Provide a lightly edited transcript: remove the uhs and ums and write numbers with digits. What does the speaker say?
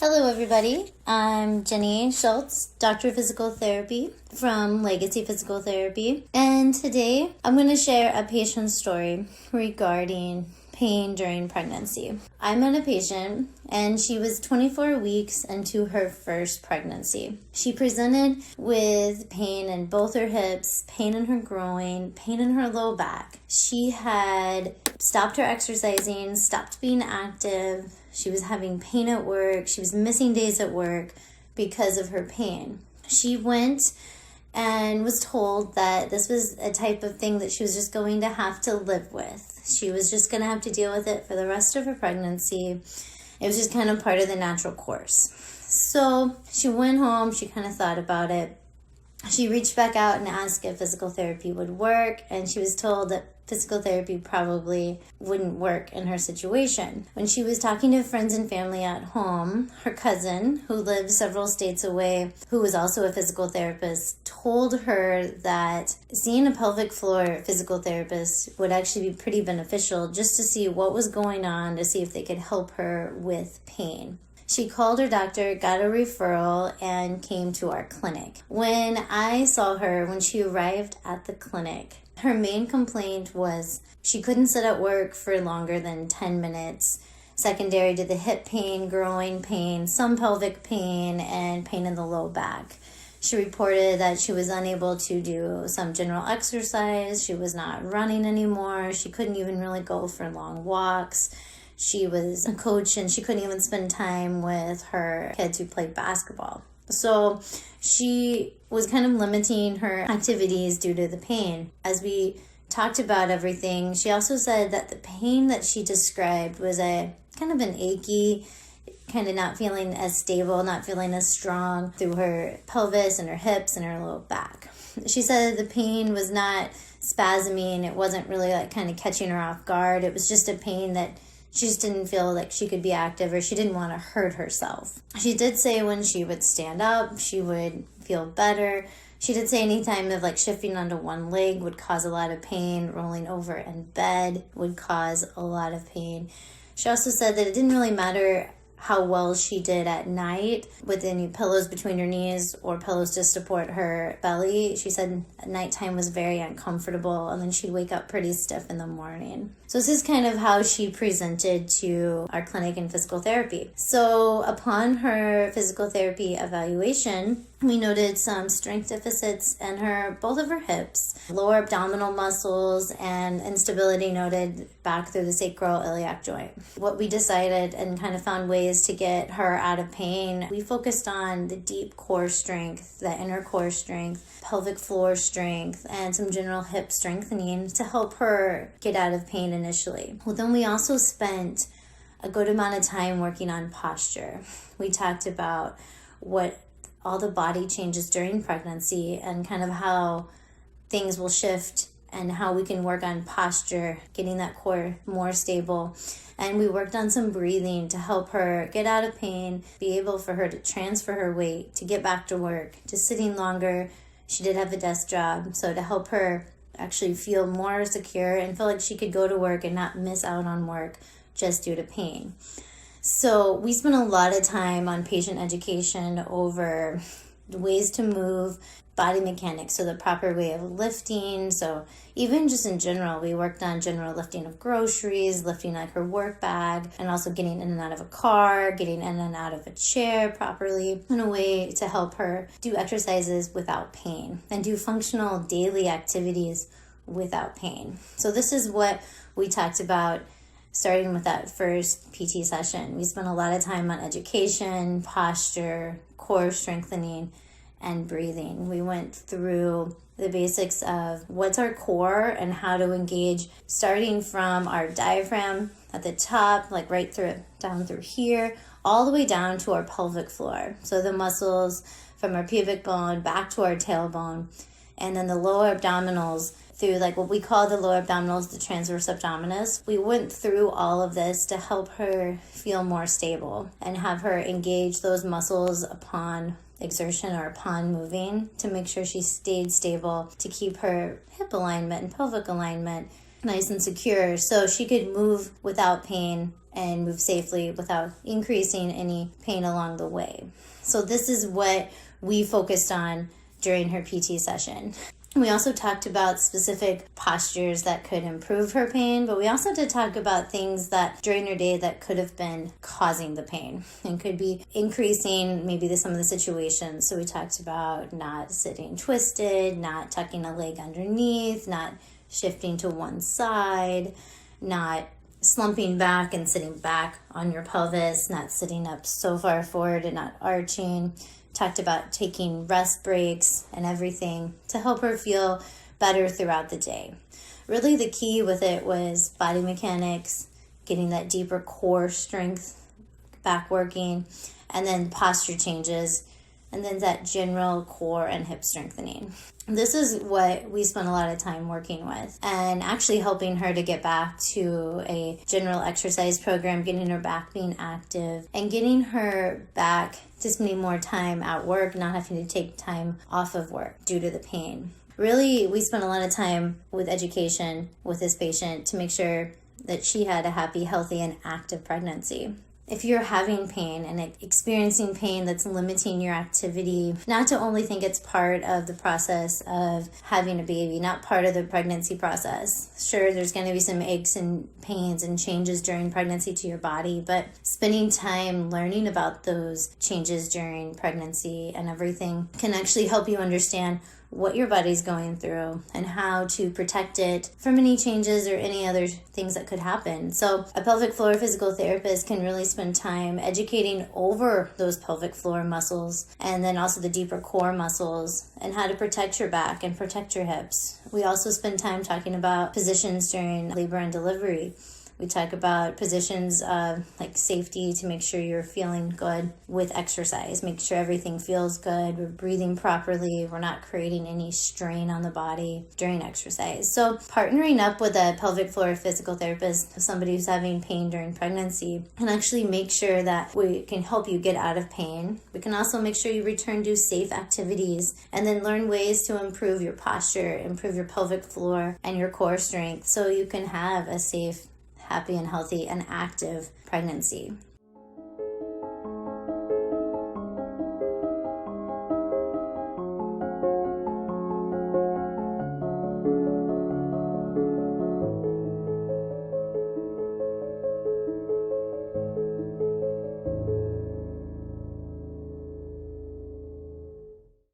Hello, everybody. I'm Jenny Schultz, Doctor of Physical Therapy from Legacy Physical Therapy. And today I'm going to share a patient story regarding pain during pregnancy. I met a patient and she was 24 weeks into her first pregnancy. She presented with pain in both her hips, pain in her groin, pain in her low back. She had stopped her exercising, stopped being active. She was having pain at work. She was missing days at work because of her pain. She went and was told that this was a type of thing that she was just going to have to live with. She was just going to have to deal with it for the rest of her pregnancy. It was just kind of part of the natural course. So she went home. She kind of thought about it. She reached back out and asked if physical therapy would work, and she was told that physical therapy probably wouldn't work in her situation. When she was talking to friends and family at home, her cousin, who lived several states away, who was also a physical therapist, told her that seeing a pelvic floor physical therapist would actually be pretty beneficial just to see what was going on, to see if they could help her with pain. She called her doctor, got a referral, and came to our clinic. When I saw her, when she arrived at the clinic, her main complaint was she couldn't sit at work for longer than 10 minutes, secondary to the hip pain, groin pain, some pelvic pain, and pain in the low back. She reported that she was unable to do some general exercise. She was not running anymore. She couldn't even really go for long walks. She was a coach and she couldn't even spend time with her kids who played basketball. So she was kind of limiting her activities due to the pain. As we talked about everything, she also said that the pain that she described was a kind of an achy, kind of not feeling as stable, not feeling as strong through her pelvis and her hips and her low back. She said the pain was not spasming. It wasn't really like kind of catching her off guard. It was just a pain that she just didn't feel like she could be active, or she didn't want to hurt herself. She did say when she would stand up, she would feel better. She did say any time of like shifting onto one leg would cause a lot of pain. Rolling over in bed would cause a lot of pain. She also said that it didn't really matter how well she did at night with any pillows between her knees or pillows to support her belly. She said nighttime was very uncomfortable, and then she'd wake up pretty stiff in the morning. So this is kind of how she presented to our clinic in physical therapy. So upon her physical therapy evaluation, we noted some strength deficits in both of her hips, lower abdominal muscles, and instability noted back through the sacroiliac joint. What we decided and kind of found ways to get her out of pain, we focused on the deep core strength, the inner core strength, pelvic floor strength, and some general hip strengthening to help her get out of pain initially. Well, then we also spent a good amount of time working on posture. We talked about what all the body changes during pregnancy and kind of how things will shift and how we can work on posture, getting that core more stable. And we worked on some breathing to help her get out of pain, be able for her to transfer her weight, to get back to work, to sitting longer. She did have a desk job, so to help her actually feel more secure and feel like she could go to work and not miss out on work just due to pain. So we spent a lot of time on patient education over ways to move, body mechanics, so the proper way of lifting. So even just in general, we worked on general lifting of groceries, lifting like her work bag, and also getting in and out of a car, getting in and out of a chair properly in a way to help her do exercises without pain and do functional daily activities without pain. So this is what we talked about starting with that first PT session. We spent a lot of time on education, posture, core strengthening, and breathing. We went through the basics of what's our core and how to engage, starting from our diaphragm at the top, like right through down through here, all the way down to our pelvic floor. So the muscles from our pubic bone back to our tailbone, and then the lower abdominals through like what we call the lower abdominals, the transverse abdominis. We went through all of this to help her feel more stable and have her engage those muscles upon exertion or upon moving to make sure she stayed stable, to keep her hip alignment and pelvic alignment nice and secure so she could move without pain and move safely without increasing any pain along the way. So this is what we focused on during her PT session. We also talked about specific postures that could improve her pain, but we also did talk about things that during her day that could have been causing the pain and could be increasing maybe some of the situations. So we talked about not sitting twisted, not tucking a leg underneath, not shifting to one side, not slumping back and sitting back on your pelvis, not sitting up so far forward and not arching. Talked about taking rest breaks and everything to help her feel better throughout the day. Really the key with it was body mechanics, getting that deeper core strength back working, and then posture changes, and then that general core and hip strengthening. This is what we spent a lot of time working with and actually helping her to get back to a general exercise program, getting her back being active and getting her back to spending more time at work, not having to take time off of work due to the pain. Really, we spent a lot of time with education with this patient to make sure that she had a happy, healthy, and active pregnancy. If you're having pain and experiencing pain that's limiting your activity, not to only think it's part of the process of having a baby, not part of the pregnancy process. Sure, there's going to be some aches and pains and changes during pregnancy to your body, but spending time learning about those changes during pregnancy and everything can actually help you understand what your body's going through and how to protect it from any changes or any other things that could happen. So a pelvic floor physical therapist can really spend time educating over those pelvic floor muscles and then also the deeper core muscles and how to protect your back and protect your hips. We also spend time talking about positions during labor and delivery. We talk about positions like safety to make sure you're feeling good with exercise, make sure everything feels good, we're breathing properly, we're not creating any strain on the body during exercise. So partnering up with a pelvic floor physical therapist, somebody who's having pain during pregnancy, can actually make sure that we can help you get out of pain. We can also make sure you return to safe activities and then learn ways to improve your posture, improve your pelvic floor and your core strength so you can have a safe, happy and healthy and active pregnancy.